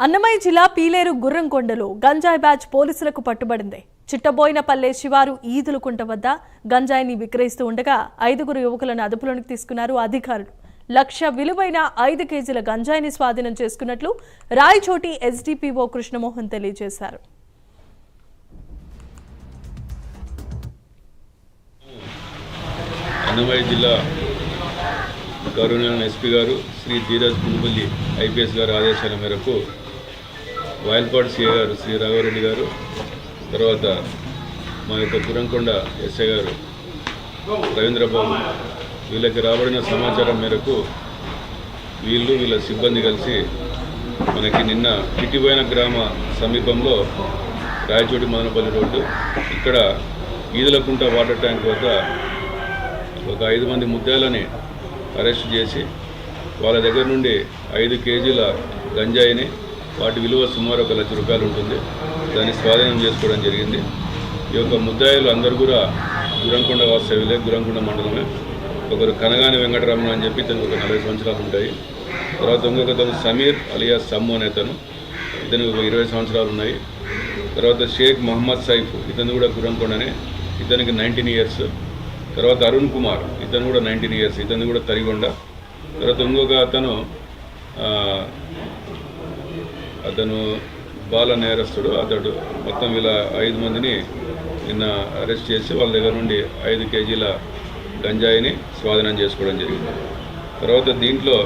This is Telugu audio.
అన్నమయ్య జిల్లా పీలేరు గుర్రంకొండలో గంజాయి బ్యాచ్ పోలీసులకు పట్టుబడింది. చిట్టబోయినపల్లె శివారు ఈదులకుంట వద్ద గంజాయిని విక్రయిస్తూ ఉండగా 5 యువకులను అదుపులోకి తీసుకున్నారు అధికారులు. 1 లక్ష విలువైన 5 కేజీల గంజాయిని స్వాధీనం చేసుకున్నట్లు రాయచోటి ఎస్డిపిఓ కృష్ణమోహన్ తెలియజేశారు. అన్నమయ్య జిల్లా గౌరవనీయ ఎస్పీ గారు శ్రీ ధీరజ్ పులుపల్లి ఐపీఎస్ గారి ఆదేశాల మేరకు వాయల్పాడు సిఐ గారు శ్రీ రాఘవరెడ్డి గారు, తర్వాత మా యొక్క గుర్రంకొండ ఎస్ఐ గారు రవీంద్రబాబు వీళ్ళకి రాబడిన సమాచారం మేరకు వీళ్ళ సిబ్బంది కలిసి మనకి నిన్న కిటిపోయిన గ్రామ సమీపంలో రాయచోటి మదనపల్లి రోడ్డు ఇక్కడ ఈదులకుంట వాటర్ ట్యాంక్ వద్ద ఒక 5 మంది ముద్దాయిలని అరెస్ట్ చేసి వాళ్ళ దగ్గర నుండి 5 కేజీల గంజాయిని, వాటి విలువ సుమారు 1 లక్ష రూపాయలు ఉంటుంది, దాన్ని స్వాధీనం చేసుకోవడం జరిగింది. ఈ యొక్క ముద్దాయిలు అందరూ కూడా గుర్రంకొండ వాస్తవ్యులే, గుర్రంకొండ మండలమే. ఒకరు కనగాని వెంకటరమణ అని చెప్పి ఇతనికి ఒక 40 సంవత్సరాలు ఉంటాయి. తర్వాత ఇంకొకతను సమీర్ అలియాస్ సమ్ము అనే ఇతనికి ఒక 20 సంవత్సరాలు ఉన్నాయి. తర్వాత షేక్ మహమ్మద్ సైఫ్ ఇతను కూడా గుర్రంకొండనే, ఇతనికి 19 ఇయర్స్. తర్వాత అరుణ్ కుమార్ ఇతను కూడా 19 ఇయర్స్, ఇతను కూడా తరిగొండ. తర్వాత ఇంకొక అతను బాల నేరస్తుడు, అతడు మొత్తం వీళ్ళ 5 మందిని నిన్న అరెస్ట్ చేసి వాళ్ళ దగ్గర నుండి 5 కేజీల గంజాయిని స్వాధీనం చేసుకోవడం జరిగింది. తర్వాత దీంట్లో